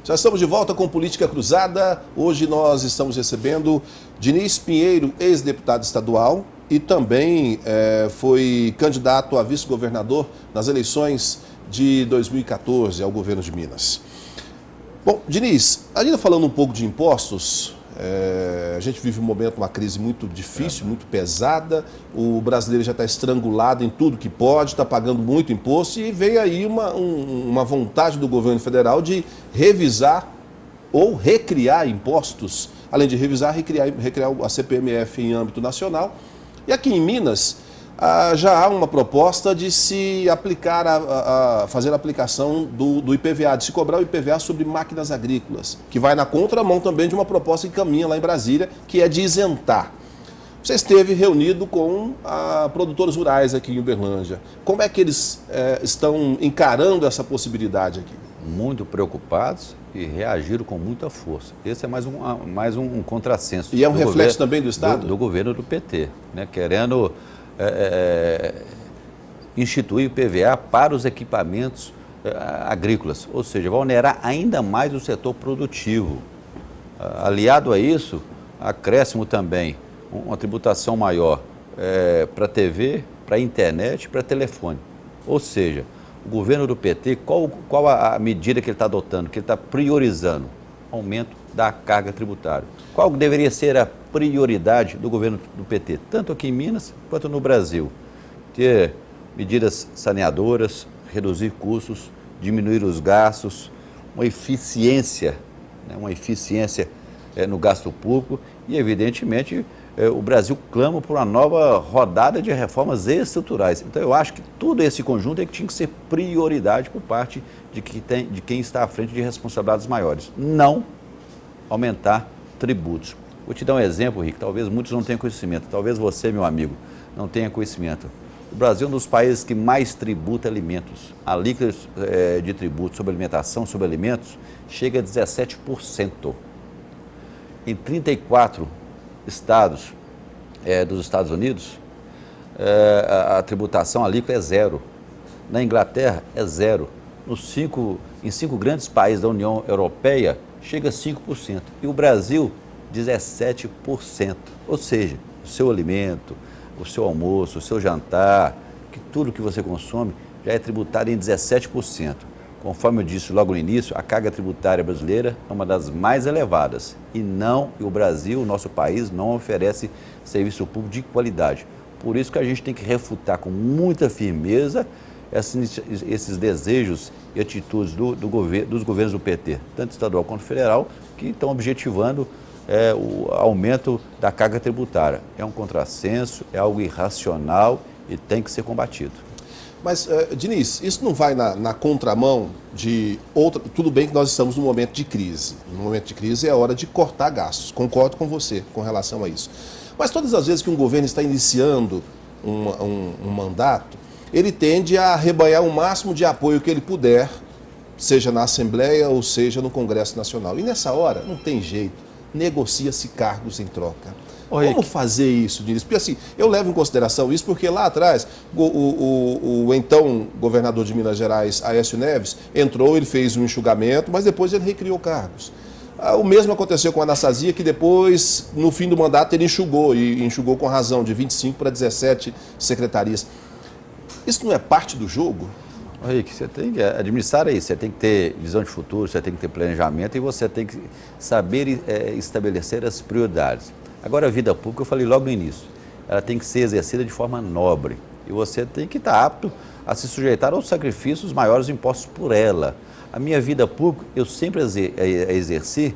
Já estamos de volta com Política Cruzada. Hoje nós estamos recebendo Diniz Pinheiro, ex-deputado estadual e também foi candidato a vice-governador nas eleições de 2014 ao governo de Minas. Bom, Diniz, ainda falando um pouco de impostos, a gente vive um momento, uma crise muito difícil, muito pesada, o brasileiro já está estrangulado em tudo que pode, está pagando muito imposto e vem aí uma vontade do governo federal de revisar ou recriar impostos, além de revisar, recriar a CPMF em âmbito nacional. E aqui em Minas já há uma proposta de se aplicar, fazer a aplicação do IPVA, de se cobrar o IPVA sobre máquinas agrícolas, que vai na contramão também de uma proposta que caminha lá em Brasília, que é de isentar. Você esteve reunido com produtores rurais aqui em Uberlândia. Como é que eles estão encarando essa possibilidade aqui? Muito preocupados e reagiram com muita força. Esse é mais um contrassenso. E é um reflexo também do Estado? Do governo do PT, né, querendo instituir o IPVA para os equipamentos agrícolas, ou seja, vai onerar ainda mais o setor produtivo. Aliado a isso, acréscimo também uma tributação maior para TV, para internet, para telefone. Ou seja, o governo do PT, qual a medida que ele está adotando, que ele está priorizando? Aumento da carga tributária. Qual deveria ser a prioridade do governo do PT, tanto aqui em Minas quanto no Brasil? Ter medidas saneadoras, reduzir custos, diminuir os gastos, uma eficiência no gasto público e, evidentemente, o Brasil clama por uma nova rodada de reformas estruturais. Então, eu acho que todo esse conjunto é que tinha que ser prioridade por parte de quem está à frente de responsabilidades maiores. Não aumentar tributos. Vou te dar um exemplo, Rick, talvez muitos não tenham conhecimento, talvez você, meu amigo, não tenha conhecimento. O Brasil é um dos países que mais tributa alimentos. A alíquota de tributo sobre alimentação, sobre alimentos, chega a 17%. Em 34 estados dos Estados Unidos, a tributação alíquota é zero. Na Inglaterra, é zero. Em 5 grandes países da União Europeia, chega a 5%. E o Brasil, 17%. Ou seja, o seu alimento, o seu almoço, o seu jantar, tudo que você consome já é tributado em 17%. Conforme eu disse logo no início, a carga tributária brasileira é uma das mais elevadas. E o Brasil, o nosso país, não oferece serviço público de qualidade. Por isso que a gente tem que refutar com muita firmeza esses desejos e atitudes dos governos do PT, tanto estadual quanto federal, que estão objetivando o aumento da carga tributária. É um contrassenso, é algo irracional e tem que ser combatido. Mas, Diniz, isso não vai na contramão de outra... Tudo bem que nós estamos num momento de crise. No momento de crise é a hora de cortar gastos. Concordo com você com relação a isso. Mas todas as vezes que um governo está iniciando um mandato, ele tende a arrebanhar o máximo de apoio que ele puder, seja na Assembleia ou seja no Congresso Nacional. E nessa hora, não tem jeito, negocia-se cargos em troca. Como fazer isso, Diniz? Porque assim, eu levo em consideração isso porque lá atrás o então governador de Minas Gerais, Aécio Neves, entrou, ele fez um enxugamento, mas depois ele recriou cargos. O mesmo aconteceu com a Anastasia, que depois, no fim do mandato, ele enxugou, e enxugou com razão, de 25 para 17 secretarias. Isso não é parte do jogo? Rick, você tem que administrar isso, você tem que ter visão de futuro, você tem que ter planejamento e você tem que saber estabelecer as prioridades. Agora, a vida pública, eu falei logo no início, ela tem que ser exercida de forma nobre e você tem que estar apto a se sujeitar aos sacrifícios maiores impostos por ela. A minha vida pública, eu sempre exerci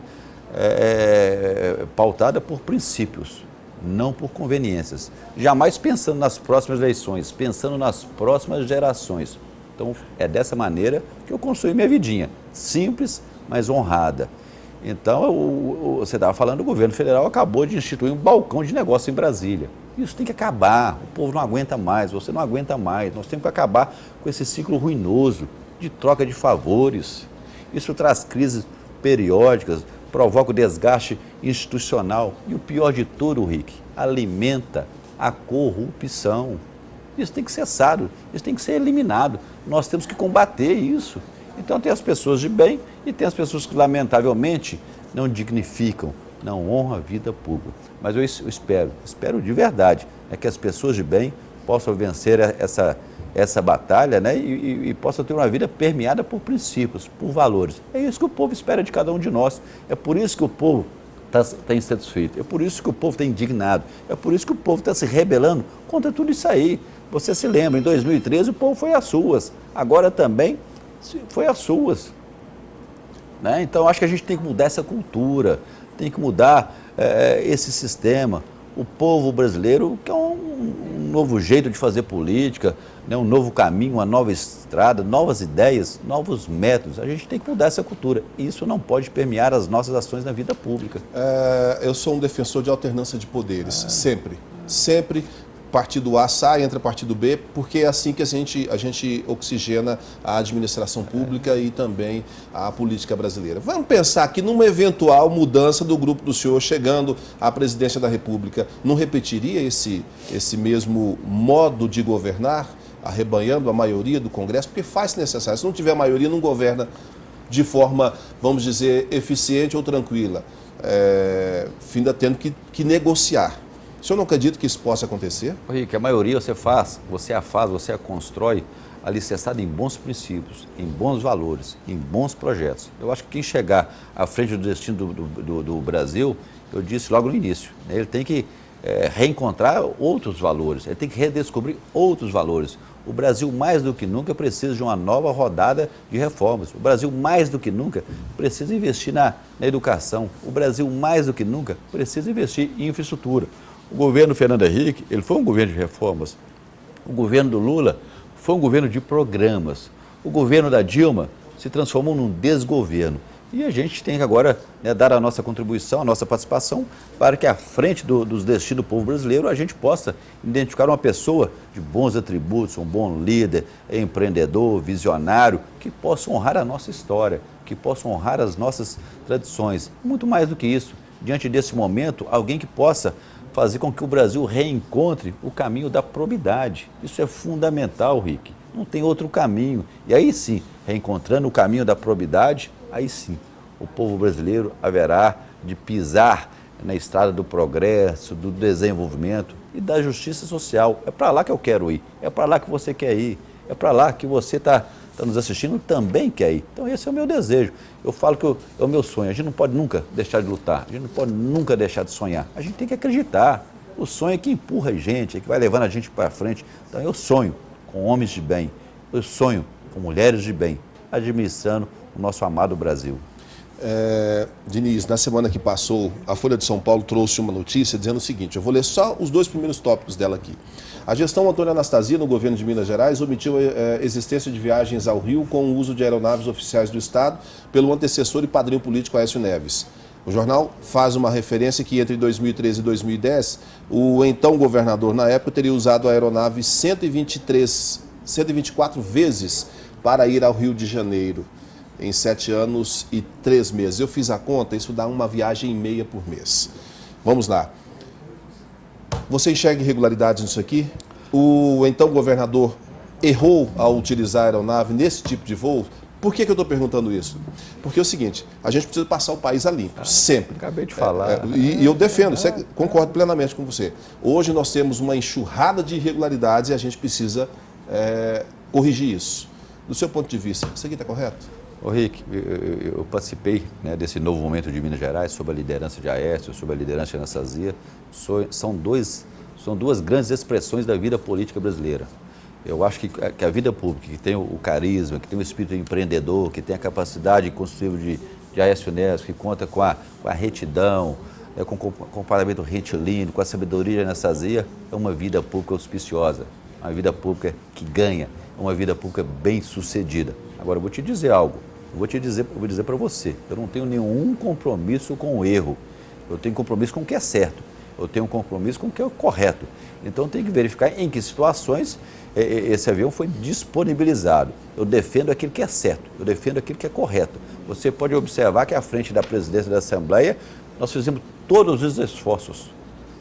pautada por princípios, não por conveniências. Jamais pensando nas próximas eleições, pensando nas próximas gerações. Então, é dessa maneira que eu construí minha vidinha, simples, mas honrada. Então, você estava falando, o governo federal acabou de instituir um balcão de negócio em Brasília. Isso tem que acabar, o povo não aguenta mais, você não aguenta mais. Nós temos que acabar com esse ciclo ruinoso de troca de favores. Isso traz crises periódicas, provoca o desgaste institucional e o pior de tudo, Rick, alimenta a corrupção. Isso tem que ser cessado, isso tem que ser eliminado. Nós temos que combater isso. Então tem as pessoas de bem e tem as pessoas que lamentavelmente não dignificam, não honram a vida pública. Mas eu espero de verdade, que as pessoas de bem possam vencer essa batalha, né, e possam ter uma vida permeada por princípios, por valores. É isso que o povo espera de cada um de nós. É por isso que o povo está insatisfeito, é por isso que o povo está indignado, é por isso que o povo está se rebelando contra tudo isso aí. Você se lembra, em 2013 o povo foi às ruas, agora também foi às ruas. Né? Então acho que a gente tem que mudar essa cultura, tem que mudar esse sistema. O povo brasileiro quer um novo jeito de fazer política, né? Um novo caminho, uma nova estrada, novas ideias, novos métodos. A gente tem que mudar essa cultura. Isso não pode permear as nossas ações na vida pública. Eu sou um defensor de alternância de poderes, sempre. Sempre. Partido A sai, entra partido B, porque é assim que a gente oxigena a administração pública e também a política brasileira. Vamos pensar que numa eventual mudança do grupo do senhor chegando à presidência da República, não repetiria esse mesmo modo de governar, arrebanhando a maioria do Congresso? Porque faz necessário. Se não tiver maioria, não governa de forma, vamos dizer, eficiente ou tranquila. Finda tendo que negociar. O senhor não acredita que isso possa acontecer? Rick, a maioria você a constrói alicerçada em bons princípios, em bons valores, em bons projetos. Eu acho que quem chegar à frente do destino do Brasil, eu disse logo no início, né, ele tem que reencontrar outros valores, ele tem que redescobrir outros valores. O Brasil, mais do que nunca, precisa de uma nova rodada de reformas. O Brasil, mais do que nunca, precisa investir na educação. O Brasil, mais do que nunca, precisa investir em infraestrutura. O governo Fernando Henrique, ele foi um governo de reformas. O governo do Lula foi um governo de programas. O governo da Dilma se transformou num desgoverno. E a gente tem que agora, né, dar a nossa contribuição, a nossa participação, para que à frente dos destinos do povo brasileiro a gente possa identificar uma pessoa de bons atributos, um bom líder, empreendedor, visionário, que possa honrar a nossa história, que possa honrar as nossas tradições. Muito mais do que isso, diante desse momento, alguém que possa fazer com que o Brasil reencontre o caminho da probidade. Isso é fundamental, Rick. Não tem outro caminho. E aí sim, reencontrando o caminho da probidade, aí sim, o povo brasileiro haverá de pisar na estrada do progresso, do desenvolvimento e da justiça social. É para lá que eu quero ir, é para lá que você quer ir, é para lá que você está nos assistindo também quer ir. Então esse é o meu desejo. Eu falo que é o meu sonho. A gente não pode nunca deixar de lutar, a gente não pode nunca deixar de sonhar. A gente tem que acreditar. O sonho é que empurra a gente, é que vai levando a gente para frente. Então eu sonho com homens de bem, eu sonho com mulheres de bem, administrando o nosso amado Brasil. Diniz, na semana que passou, a Folha de São Paulo trouxe uma notícia dizendo o seguinte, eu vou ler só os 2 primeiros tópicos dela aqui. A gestão Antônio Anastasia, no governo de Minas Gerais, omitiu a existência de viagens ao Rio com o uso de aeronaves oficiais do Estado pelo antecessor e padrinho político Aécio Neves. O jornal faz uma referência que entre 2013 e 2010, o então governador na época teria usado a aeronave 124 vezes para ir ao Rio de Janeiro, em 7 anos e 3 meses. Eu fiz a conta, isso dá uma viagem e meia por mês. Vamos lá. Você enxerga irregularidades nisso aqui? O então governador errou ao utilizar a aeronave nesse tipo de voo? Por que eu estou perguntando isso? Porque é o seguinte, a gente precisa passar o país a limpo, sempre. Acabei de falar. E eu defendo, concordo plenamente com você. Hoje nós temos uma enxurrada de irregularidades e a gente precisa corrigir isso. Do seu ponto de vista, isso aqui está correto? Ô Rick, eu participei, né, desse novo momento de Minas Gerais, sob a liderança de Aécio, sob a liderança de Anastasia. São duas grandes expressões da vida política brasileira. Eu acho que a vida pública, que tem o carisma, que tem o espírito empreendedor, que tem a capacidade construtiva de Aécio Neves, que conta com a retidão, com o comportamento retilíneo, com a sabedoria de Anastasia, é uma vida pública auspiciosa, uma vida pública que ganha, uma vida pública bem sucedida. Agora, eu vou te dizer algo, eu vou dizer para você, eu não tenho nenhum compromisso com o erro, eu tenho compromisso com o que é certo, eu tenho um compromisso com o que é correto. Então, eu tenho que verificar em que situações esse avião foi disponibilizado. Eu defendo aquilo que é certo, eu defendo aquilo que é correto. Você pode observar que à frente da presidência da Assembleia, nós fizemos todos os esforços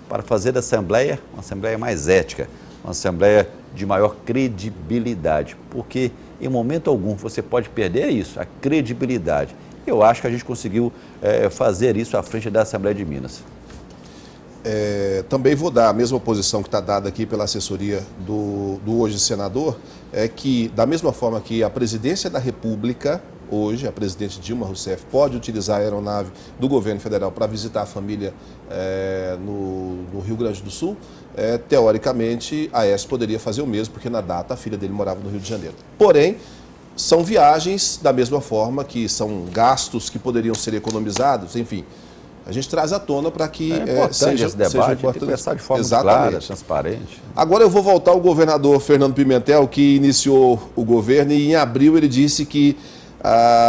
para fazer da Assembleia uma Assembleia mais ética, uma Assembleia de maior credibilidade, porque Em momento algum você pode perder isso, a credibilidade. Eu acho que a gente conseguiu fazer isso à frente da Assembleia de Minas. Também vou dar a mesma posição que está dada aqui pela assessoria do hoje senador, é que, da mesma forma que a presidência da República, hoje, a presidente Dilma Rousseff, pode utilizar a aeronave do governo federal para visitar a família no Rio Grande do Sul, teoricamente, a Aécio poderia fazer o mesmo, porque na data a filha dele morava no Rio de Janeiro. Porém, são viagens da mesma forma que são gastos que poderiam ser economizados, enfim. A gente traz à tona para que seja esse debate, tem que conversar de forma clara, transparente. Agora eu vou voltar ao governador Fernando Pimentel, que iniciou o governo, e em abril ele disse que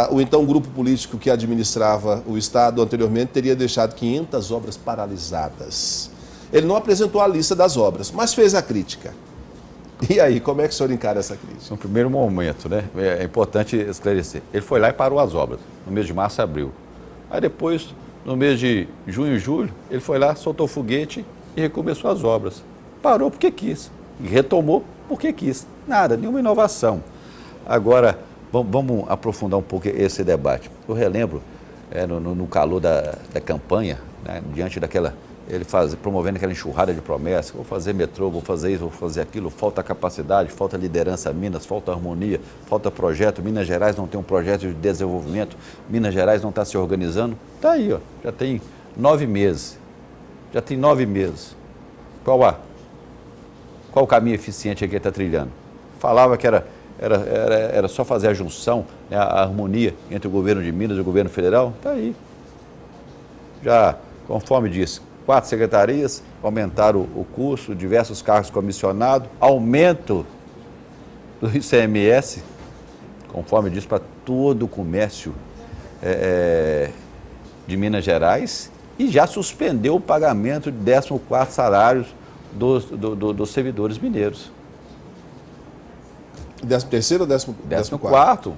o então grupo político que administrava o Estado anteriormente teria deixado 500 obras paralisadas. Ele não apresentou a lista das obras, mas fez a crítica. E aí, como é que o senhor encara essa crítica? No primeiro momento, né? É importante esclarecer. Ele foi lá e parou as obras, no mês de março e abril. Aí depois, no mês de junho e julho, ele foi lá, soltou o foguete e recomeçou as obras. Parou porque quis. E retomou porque quis. Nada, nenhuma inovação. Agora, vamos aprofundar um pouco esse debate. Eu relembro, no calor da campanha, né, diante daquela... Ele promovendo aquela enxurrada de promessas, vou fazer metrô, vou fazer isso, vou fazer aquilo, falta capacidade, falta liderança Minas, falta harmonia, falta projeto, Minas Gerais não tem um projeto de desenvolvimento, Minas Gerais não está se organizando. Está aí, ó, já tem 9 meses. Já tem 9 meses. Qual o caminho eficiente que ele está trilhando? Falava que era só fazer a junção, né, a harmonia entre o governo de Minas e o governo federal. Está aí. Já, conforme disse, 4 secretarias, aumentaram o custo, diversos cargos comissionados, aumento do ICMS, conforme diz, para todo o comércio de Minas Gerais, e já suspendeu o pagamento de 14º salários dos servidores mineiros. 13º ou 14º,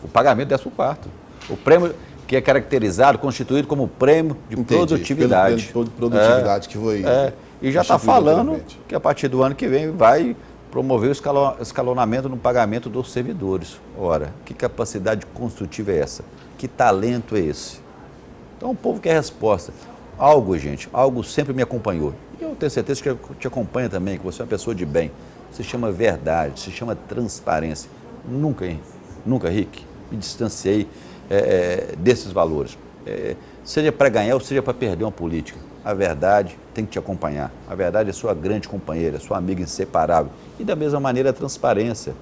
o pagamento do 14º. O prêmio que é caracterizado, constituído como prêmio de produtividade. Pelo produtividade que foi... E já está falando que a partir do ano que vem vai promover o escalonamento no pagamento dos servidores. Ora, que capacidade construtiva é essa? Que talento é esse? Então o povo quer resposta. Algo sempre me acompanhou. E eu tenho certeza que te acompanha também, que você é uma pessoa de bem. Se chama verdade, se chama transparência. Nunca, Rick, me distanciei desses valores. Seja para ganhar ou seja para perder uma política. A verdade tem que te acompanhar. A verdade é sua grande companheira, sua amiga inseparável. E da mesma maneira a transparência.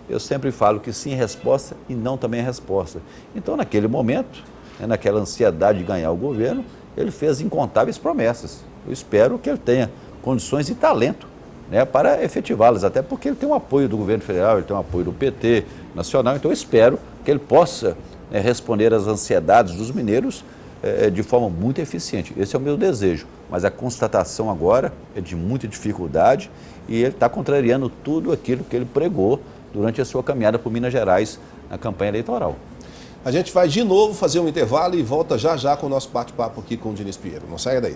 Eu sempre falo que sim é resposta e não também é resposta. Então, naquele momento, naquela ansiedade de ganhar o governo, ele fez incontáveis promessas. Eu espero que ele tenha condições e talento, né, para efetivá-las, até porque ele tem o apoio do governo federal, ele tem o apoio do PT nacional, então eu espero que ele possa responder às ansiedades dos mineiros de forma muito eficiente. Esse é o meu desejo, mas a constatação agora é de muita dificuldade e ele está contrariando tudo aquilo que ele pregou durante a sua caminhada por Minas Gerais na campanha eleitoral. A gente vai de novo fazer um intervalo e volta já com o nosso bate-papo aqui com o Diniz Pinheiro. Não saia daí.